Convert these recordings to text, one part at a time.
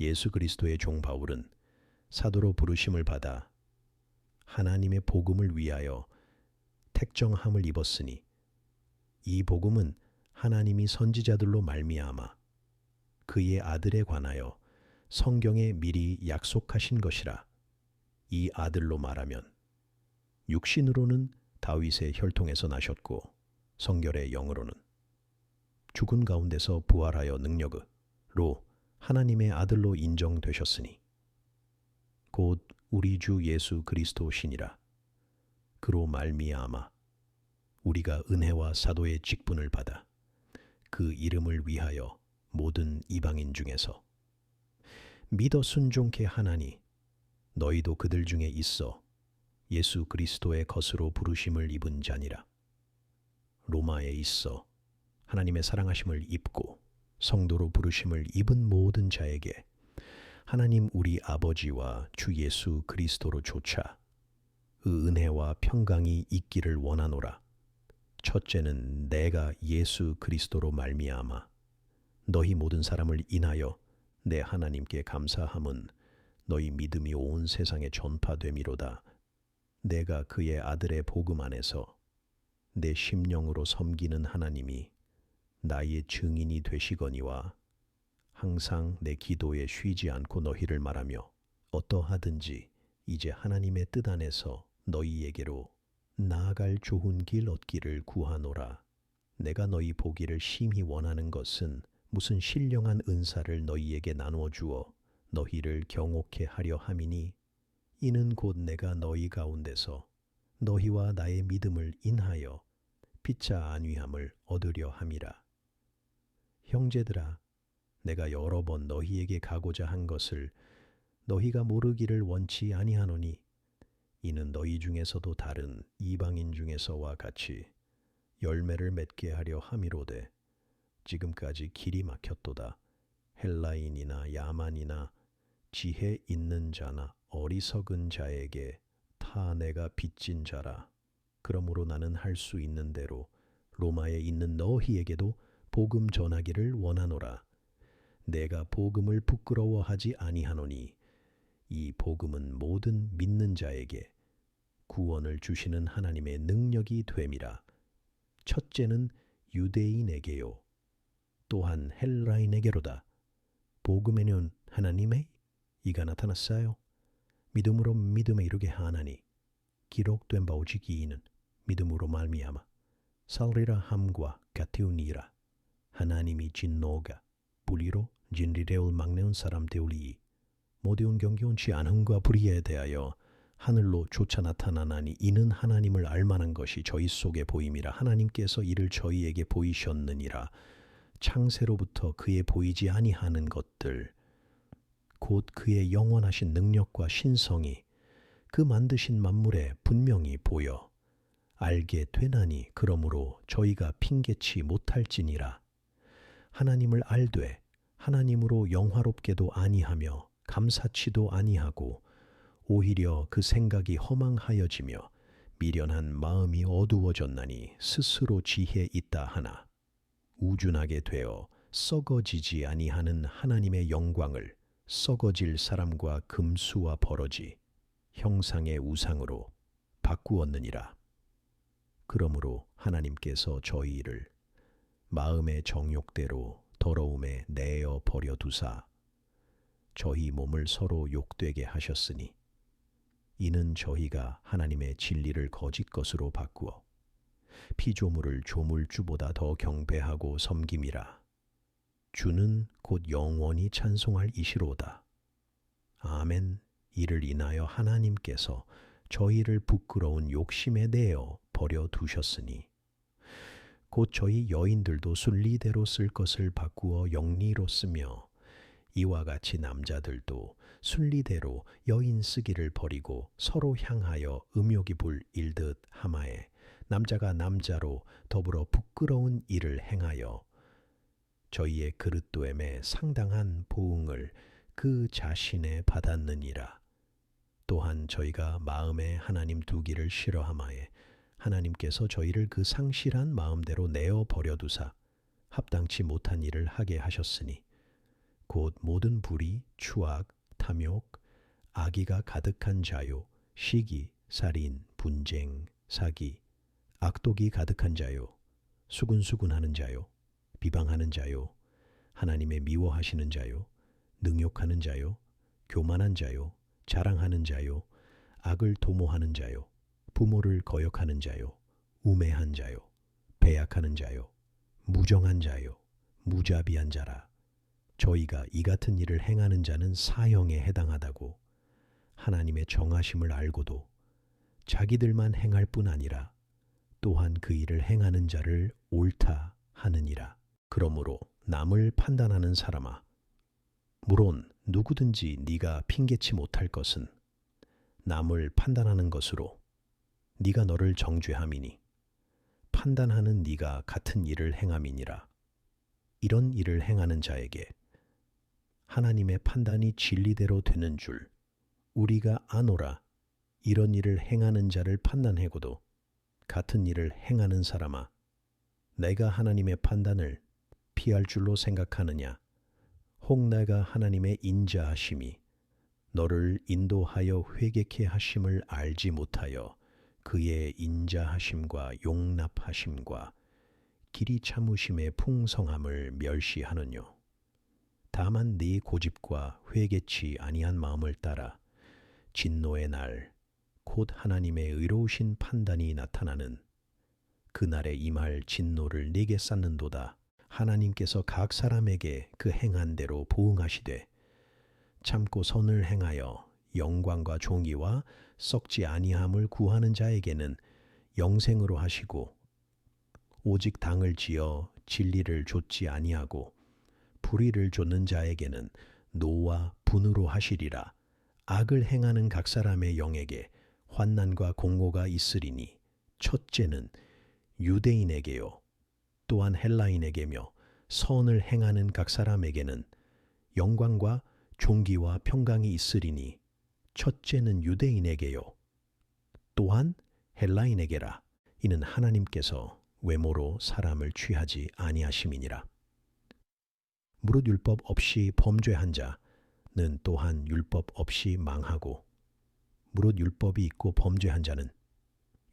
예수 그리스도의 종 바울은 사도로 부르심을 받아 하나님의 복음을 위하여 택정함을 입었으니 이 복음은 하나님이 선지자들로 말미암아 그의 아들에 관하여 성경에 미리 약속하신 것이라. 이 아들로 말하면 육신으로는 다윗의 혈통에서 나셨고 성결의 영으로는 죽은 가운데서 부활하여 능력으로 하나님의 아들로 인정되셨으니 곧 우리 주 예수 그리스도시니라. 그로 말미암아 우리가 은혜와 사도의 직분을 받아 그 이름을 위하여 모든 이방인 중에서 믿어 순종케 하나니 너희도 그들 중에 있어 예수 그리스도의 것으로 부르심을 입은 자니라. 로마에 있어 하나님의 사랑하심을 입고 성도로 부르심을 입은 모든 자에게 하나님 우리 아버지와 주 예수 그리스도로 조차 그 은혜와 평강이 있기를 원하노라. 첫째는 내가 예수 그리스도로 말미암아 너희 모든 사람을 인하여 내 하나님께 감사함은 너희 믿음이 온 세상에 전파됨이로다. 내가 그의 아들의 복음 안에서 내 심령으로 섬기는 하나님이 나의 증인이 되시거니와 항상 내 기도에 쉬지 않고 너희를 말하며 어떠하든지 이제 하나님의 뜻 안에서 너희에게로 나아갈 좋은 길 얻기를 구하노라. 내가 너희 보기를 심히 원하는 것은 무슨 신령한 은사를 너희에게 나누어 주어 너희를 경옥케 하려 함이니 이는 곧 내가 너희 가운데서 너희와 나의 믿음을 인하여 피차 안위함을 얻으려 함이라. 형제들아, 내가 여러 번 너희에게 가고자 한 것을 너희가 모르기를 원치 아니하노니 이는 너희 중에서도 다른 이방인 중에서와 같이 열매를 맺게 하려 함이로되 지금까지 길이 막혔도다. 헬라인이나 야만이나 지혜 있는 자나 어리석은 자에게 다 내가 빚진 자라. 그러므로 나는 할 수 있는 대로 로마에 있는 너희에게도 복음 전하기를 원하노라. 내가 복음을 부끄러워하지 아니하노니 이 복음은 모든 믿는 자에게 구원을 주시는 하나님의 능력이 됨이라. 첫째는 유대인에게요 또한 헬라인에게로다. 복음에는 하나님의 이가 나타났어요. 믿음으로 믿음에 이르게 하나니 기록된 바 오직 이는 믿음으로 말미암아 살리라 함과 같으니라. 하나님이 진노가 불의로 진리를 막내운 사람 되오리이 모든 경계온치 않음과 불의에 대하여 하늘로 조차 나타나나니 이는 하나님을 알만한 것이 저희 속에 보임이라. 하나님께서 이를 저희에게 보이셨느니라. 창세로부터 그의 보이지 아니하는 것들 곧 그의 영원하신 능력과 신성이 그 만드신 만물에 분명히 보여 알게 되나니 그러므로 저희가 핑계치 못할지니라. 하나님을 알되 하나님으로 영화롭게도 아니하며 감사치도 아니하고 오히려 그 생각이 허망하여지며 미련한 마음이 어두워졌나니 스스로 지혜 있다 하나 우준하게 되어 썩어지지 아니하는 하나님의 영광을 썩어질 사람과 금수와 버러지 형상의 우상으로 바꾸었느니라. 그러므로 하나님께서 저희를 마음의 정욕대로 더러움에 내어 버려 두사 저희 몸을 서로 욕되게 하셨으니 이는 저희가 하나님의 진리를 거짓 것으로 바꾸어 피조물을 조물주보다 더 경배하고 섬김이라. 주는 곧 영원히 찬송할 이시로다. 아멘. 이를 인하여 하나님께서 저희를 부끄러운 욕심에 내어 버려 두셨으니 곧 저희 여인들도 순리대로 쓸 것을 바꾸어 영리로 쓰며 이와 같이 남자들도 순리대로 여인 쓰기를 버리고 서로 향하여 음욕이 불 일듯 하마에 남자가 남자로 더불어 부끄러운 일을 행하여 저희의 그릇됨에 상당한 보응을 그 자신에 받았느니라. 또한 저희가 마음에 하나님 두기를 싫어하마에 하나님께서 저희를 그 상실한 마음대로 내어 버려두사 합당치 못한 일을 하게 하셨으니 곧 모든 불의, 추악, 탐욕, 악의가 가득한 자요, 시기, 살인, 분쟁, 사기, 악독이 가득한 자요, 수군수군하는 자요, 비방하는 자요, 하나님의 미워하시는 자요, 능욕하는 자요, 교만한 자요, 자랑하는 자요, 악을 도모하는 자요, 부모를 거역하는 자요, 우매한 자요, 배약하는 자요, 무정한 자요, 무자비한 자라. 저희가 이 같은 일을 행하는 자는 사형에 해당하다고 하나님의 정하심을 알고도 자기들만 행할 뿐 아니라 또한 그 일을 행하는 자를 옳다 하느니라. 그러므로 남을 판단하는 사람아, 물론 누구든지 네가 핑계치 못할 것은 남을 판단하는 것으로 네가 너를 정죄함이니 판단하는 네가 같은 일을 행함이니라. 이런 일을 행하는 자에게 하나님의 판단이 진리대로 되는 줄 우리가 아노라. 이런 일을 행하는 자를 판단하고도 같은 일을 행하는 사람아, 내가 하나님의 판단을 피할 줄로 생각하느냐? 혹 내가 하나님의 인자하심이 너를 인도하여 회개케 하심을 알지 못하여 그의 인자하심과 용납하심과 길이 참으심의 풍성함을 멸시하느뇨. 다만 네 고집과 회개치 아니한 마음을 따라 진노의 날, 곧 하나님의 의로우신 판단이 나타나는 그날에 임할 진노를 네게 쌓는도다. 하나님께서 각 사람에게 그 행한 대로 보응하시되 참고 선을 행하여 영광과 존귀와 썩지 아니함을 구하는 자에게는 영생으로 하시고, 오직 당을 지어 진리를 좇지 아니하고 불의를 좇는 자에게는 노와 분으로 하시리라. 악을 행하는 각 사람의 영에게 환난과 공고가 있으리니 첫째는 유대인에게요, 또한 헬라인에게며 선을 행하는 각 사람에게는 영광과 존귀와 평강이 있으리니 첫째는 유대인에게요, 또한 헬라인에게라. 이는 하나님께서 외모로 사람을 취하지 아니하심이니라. 무릇 율법 없이 범죄한 자는 또한 율법 없이 망하고, 무릇 율법이 있고 범죄한 자는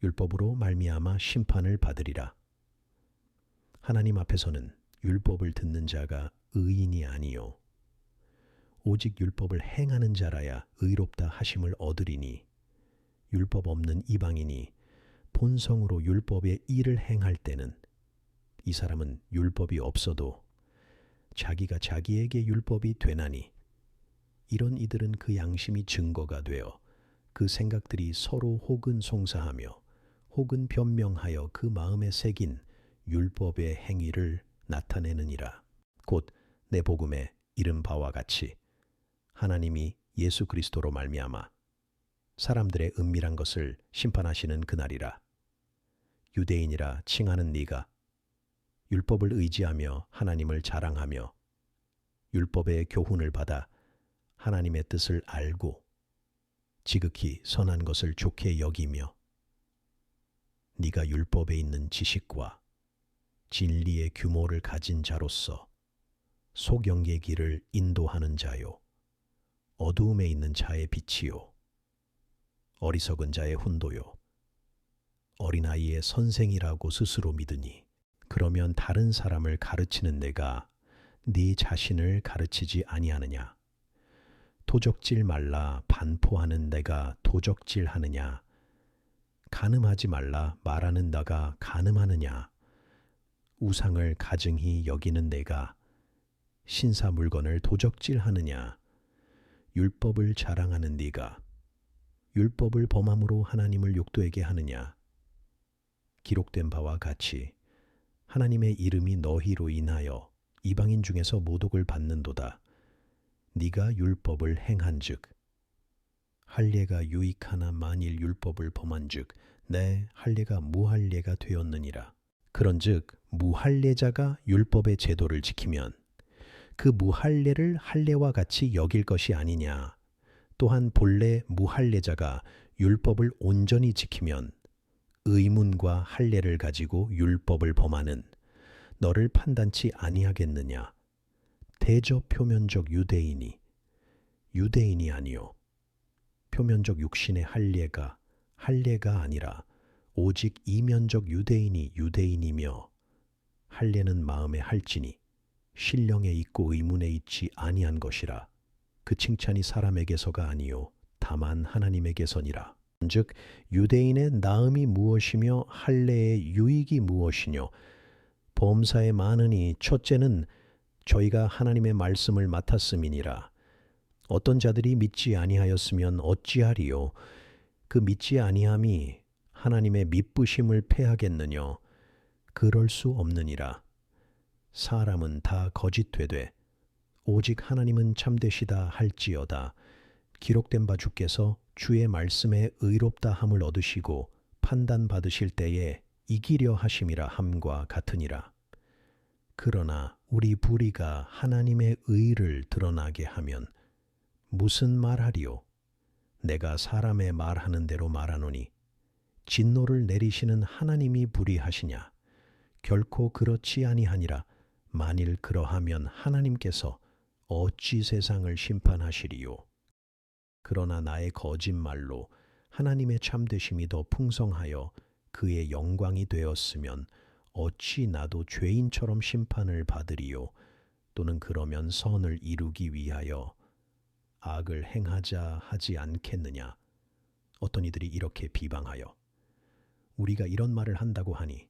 율법으로 말미암아 심판을 받으리라. 하나님 앞에서는 율법을 듣는 자가 의인이 아니요 오직 율법을 행하는 자라야 의롭다 하심을 얻으리니, 율법 없는 이방인이 본성으로 율법의 일을 행할 때는 이 사람은 율법이 없어도 자기가 자기에게 율법이 되나니, 이런 이들은 그 양심이 증거가 되어 그 생각들이 서로 혹은 송사하며 혹은 변명하여 그 마음에 새긴 율법의 행위를 나타내느니라. 곧 내 복음에 이른 바와 같이 하나님이 예수 그리스도로 말미암아 사람들의 은밀한 것을 심판하시는 그날이라. 유대인이라 칭하는 네가 율법을 의지하며 하나님을 자랑하며 율법의 교훈을 받아 하나님의 뜻을 알고 지극히 선한 것을 좋게 여기며 네가 율법에 있는 지식과 진리의 규모를 가진 자로서 속영의 길을 인도하는 자요, 어두움에 있는 자의 빛이요, 어리석은 자의 훈도요, 어린아이의 선생이라고 스스로 믿으니, 그러면 다른 사람을 가르치는 내가 네 자신을 가르치지 아니하느냐? 도적질 말라 반포하는 내가 도적질하느냐? 간음하지 말라 말하는 나가 간음하느냐? 우상을 가증히 여기는 내가 신사 물건을 도적질하느냐? 율법을 자랑하는 네가 율법을 범함으로 하나님을 욕되게 하느냐? 기록된 바와 같이 하나님의 이름이 너희로 인하여 이방인 중에서 모독을 받는도다. 네가 율법을 행한즉 할례가 유익하나 만일 율법을 범한즉 내 할례가 무할례가 되었느니라. 그런즉 무할례자가 율법의 제도를 지키면 그 무할례를 할례와 같이 여길 것이 아니냐. 또한 본래 무할례자가 율법을 온전히 지키면 의문과 할례를 가지고 율법을 범하는 너를 판단치 아니하겠느냐. 대저 표면적 유대인이 아니요 표면적 육신의 할례가 아니라 오직 이면적 유대인이 유대인이며 할례는 마음에 할지니 신령에 있고 의문에 있지 아니한 것이라. 그 칭찬이 사람에게서가 아니요 다만 하나님에게서니라. 즉 유대인의 나음이 무엇이며 할례의 유익이 무엇이뇨. 범사에 많으니 첫째는 저희가 하나님의 말씀을 맡았음이니라. 어떤 자들이 믿지 아니하였으면 어찌하리요. 그 믿지 아니함이 하나님의 미쁘심을 패하겠느뇨. 그럴 수 없느니라. 사람은 다 거짓되되 오직 하나님은 참되시다 할지어다. 기록된 바 주께서 주의 말씀에 의롭다 함을 얻으시고 판단받으실 때에 이기려 하심이라 함과 같으니라. 그러나 우리 불의가 하나님의 의를 드러나게 하면 무슨 말하리요? 내가 사람의 말하는 대로 말하노니 진노를 내리시는 하나님이 불의하시냐? 결코 그렇지 아니하니라. 만일 그러하면 하나님께서 어찌 세상을 심판하시리요? 그러나 나의 거짓말로 하나님의 참되심이 더 풍성하여 그의 영광이 되었으면 어찌 나도 죄인처럼 심판을 받으리요? 또는 그러면 선을 이루기 위하여 악을 행하자 하지 않겠느냐? 어떤 이들이 이렇게 비방하여 우리가 이런 말을 한다고 하니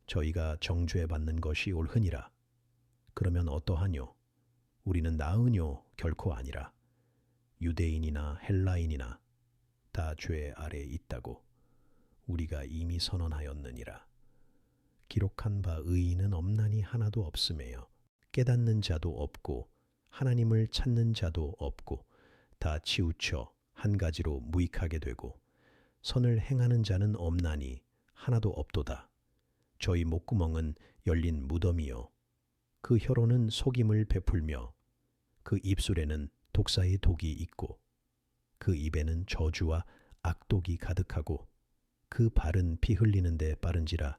저희가 정죄 받는 것이 옳으니라. 그러면 어떠하뇨? 우리는 나으뇨? 결코 아니라. 유대인이나 헬라인이나 다 죄 아래에 있다고 우리가 이미 선언하였느니라. 기록한 바 의인은 없나니 하나도 없음에요. 깨닫는 자도 없고 하나님을 찾는 자도 없고 다 치우쳐 한 가지로 무익하게 되고 선을 행하는 자는 없나니 하나도 없도다. 저희 목구멍은 열린 무덤이요 그 혀로는 속임을 베풀며 그 입술에는 독사의 독이 있고 그 입에는 저주와 악독이 가득하고 그 발은 피 흘리는 데 빠른지라.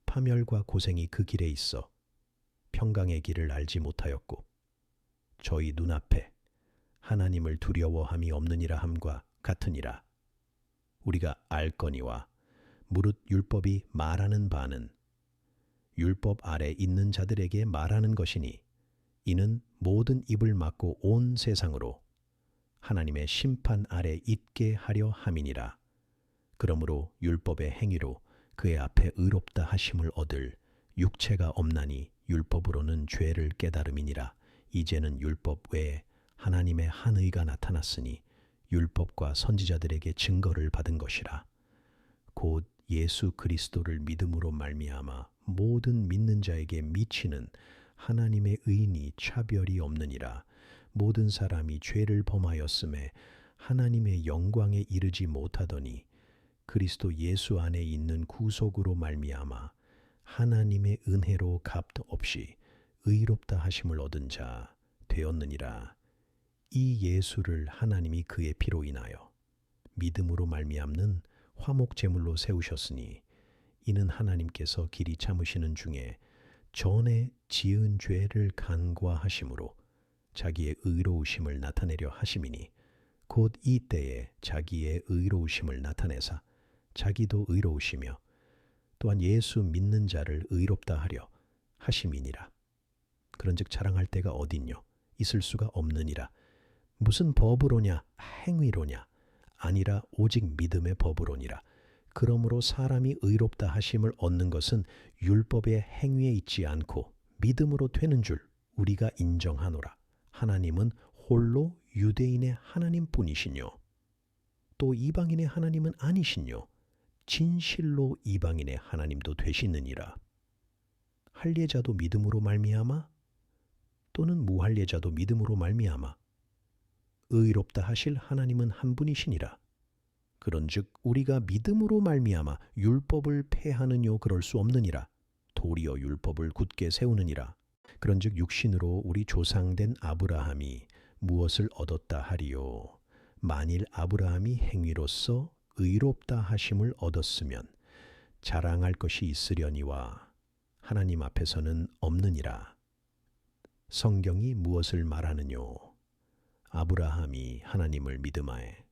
파멸과 고생이 그 길에 있어 평강의 길을 알지 못하였고 저희 눈앞에 하나님을 두려워함이 없느니라 함과 같으니라. 우리가 알거니와 무릇 율법이 말하는 바는 율법 아래 있는 자들에게 말하는 것이니 이는 모든 입을 막고 온 세상으로 하나님의 심판 아래 있게 하려 함이니라. 그러므로 율법의 행위로 그의 앞에 의롭다 하심을 얻을 육체가 없나니 율법으로는 죄를 깨달음이니라. 이제는 율법 외에 하나님의 한 의가 나타났으니 율법과 선지자들에게 증거를 받은 것이라. 곧 예수 그리스도를 믿음으로 말미암아 모든 믿는 자에게 미치는 하나님의 의인이 차별이 없느니라. 모든 사람이 죄를 범하였음에 하나님의 영광에 이르지 못하더니 그리스도 예수 안에 있는 구속으로 말미암아 하나님의 은혜로 값 없이 의롭다 하심을 얻은 자 되었느니라. 이 예수를 하나님이 그의 피로 인하여 믿음으로 말미암는 화목 제물로 세우셨으니 이는 하나님께서 길이 참으시는 중에 전에 지은 죄를 간과하심으로 자기의 의로우심을 나타내려 하심이니 곧 이때에 자기의 의로우심을 나타내사 자기도 의로우시며 또한 예수 믿는 자를 의롭다 하려 하심이니라. 그런즉 자랑할 데가 어딨뇨? 있을 수가 없느니라. 무슨 법으로냐? 행위로냐? 아니라 오직 믿음의 법으로니라. 그러므로 사람이 의롭다 하심을 얻는 것은 율법의 행위에 있지 않고 믿음으로 되는 줄 우리가 인정하노라. 하나님은 홀로 유대인의 하나님뿐이시뇨. 또 이방인의 하나님은 아니시뇨. 진실로 이방인의 하나님도 되시느니라. 할례자도 믿음으로 말미암아 또는 무할례자도 믿음으로 말미암아 의롭다 하실 하나님은 한 분이시니라. 그런즉 우리가 믿음으로 말미암아 율법을 폐하느뇨? 그럴 수 없느니라. 도리어 율법을 굳게 세우느니라. 그런즉 육신으로 우리 조상된 아브라함이 무엇을 얻었다 하리요? 만일 아브라함이 행위로서 의롭다 하심을 얻었으면 자랑할 것이 있으려니와 하나님 앞에서는 없느니라. 성경이 무엇을 말하느뇨? 아브라함이 하나님을 믿음하에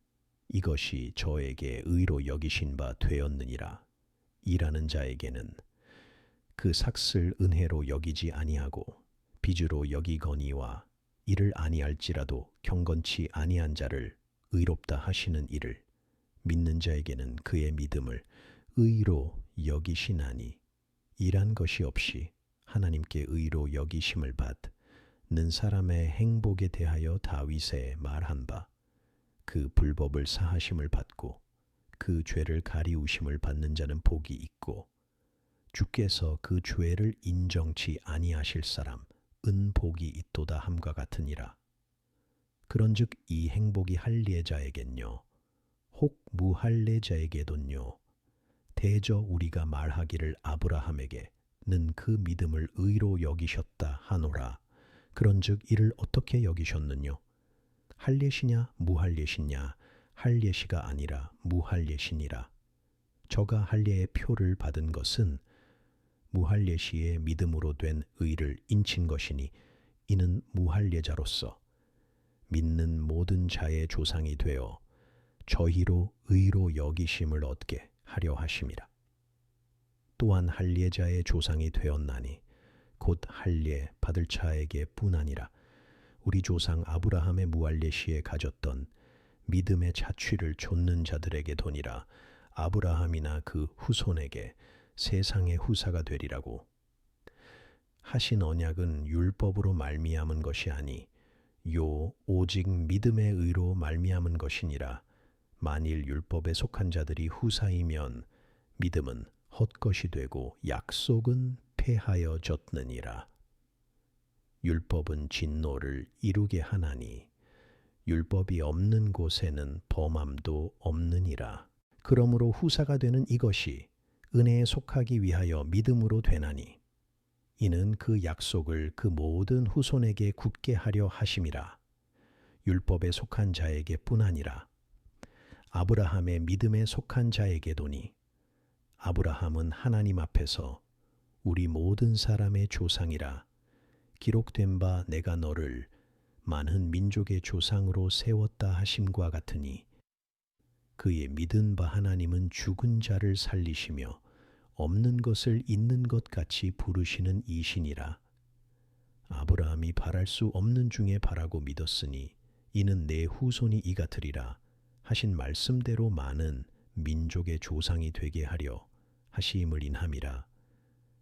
이것이 저에게 의로 여기신 바 되었느니라. 일하는 자에게는 그 삭슬 은혜로 여기지 아니하고 빚으로 여기거니와 이를 아니할지라도 경건치 아니한 자를 의롭다 하시는 이를 믿는 자에게는 그의 믿음을 의로 여기시나니 일한 것이 없이 하나님께 의로 여기심을 받는 사람의 행복에 대하여 다윗에 말한 바 그 불법을 사하심을 받고 그 죄를 가리우심을 받는 자는 복이 있고 주께서 그 죄를 인정치 아니하실 사람 은복이 있도다 함과 같으니라. 그런즉 이 행복이 할례자에겐요 혹 무할례자에게도요 대저 우리가 말하기를 아브라함에게 는 그 믿음을 의로 여기셨다 하노라. 그런즉 이를 어떻게 여기셨느뇨? 할례시냐 무할례시냐? 할례시가 아니라 무할례시니라. 저가 할례의 표를 받은 것은 무할례시의 믿음으로 된 의를 인친 것이니 이는 무할례자로서 믿는 모든 자의 조상이 되어 저희로 의로 여기심을 얻게 하려 하심이라. 또한 할례자의 조상이 되었나니 곧 할례 받을 자에게 뿐 아니라 우리 조상 아브라함의 무할례시에 가졌던 믿음의 자취를 좇는 자들에게 도니라. 아브라함이나 그 후손에게 세상의 후사가 되리라고 하신 언약은 율법으로 말미암은 것이 아니 요 오직 믿음의 의로 말미암은 것이니라. 만일 율법에 속한 자들이 후사이면 믿음은 헛것이 되고 약속은 폐하여졌느니라. 율법은 진노를 이루게 하나니 율법이 없는 곳에는 범함도 없느니라. 그러므로 후사가 되는 이것이 은혜에 속하기 위하여 믿음으로 되나니 이는 그 약속을 그 모든 후손에게 굳게 하려 하심이라. 율법에 속한 자에게 뿐 아니라 아브라함의 믿음에 속한 자에게도니 아브라함은 하나님 앞에서 우리 모든 사람의 조상이라 기록된 바 내가 너를 많은 민족의 조상으로 세웠다 하심과 같으니 그의 믿은 바 하나님은 죽은 자를 살리시며 없는 것을 있는 것 같이 부르시는 이시니라. 아브라함이 바랄 수 없는 중에 바라고 믿었으니 이는 내 후손이 이같으리라 하신 말씀대로 많은 민족의 조상이 되게 하려 하심을 인함이라.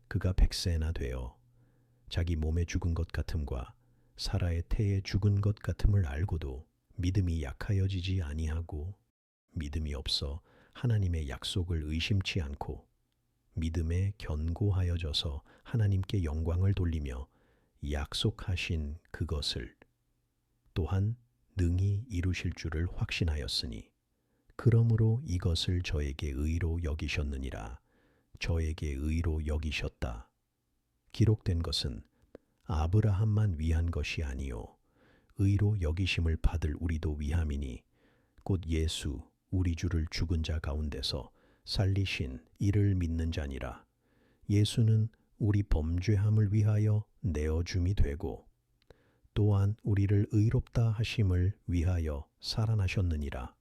그가 100세나 되어 자기 몸에 죽은 것 같음과 사라의 태에 죽은 것 같음을 알고도 믿음이 약하여지지 아니하고 믿음이 없어 하나님의 약속을 의심치 않고 믿음에 견고하여져서 하나님께 영광을 돌리며 약속하신 그것을 또한 능히 이루실 줄을 확신하였으니 그러므로 이것을 저에게 의로 여기셨느니라. 저에게 의로 여기셨다. 기록된 것은 아브라함만 위한 것이 아니요 의로 여기심을 받을 우리도 위함이니 곧 예수 우리 주를 죽은 자 가운데서 살리신 이를 믿는 자니라. 예수는 우리 범죄함을 위하여 내어줌이 되고 또한 우리를 의롭다 하심을 위하여 살아나셨느니라.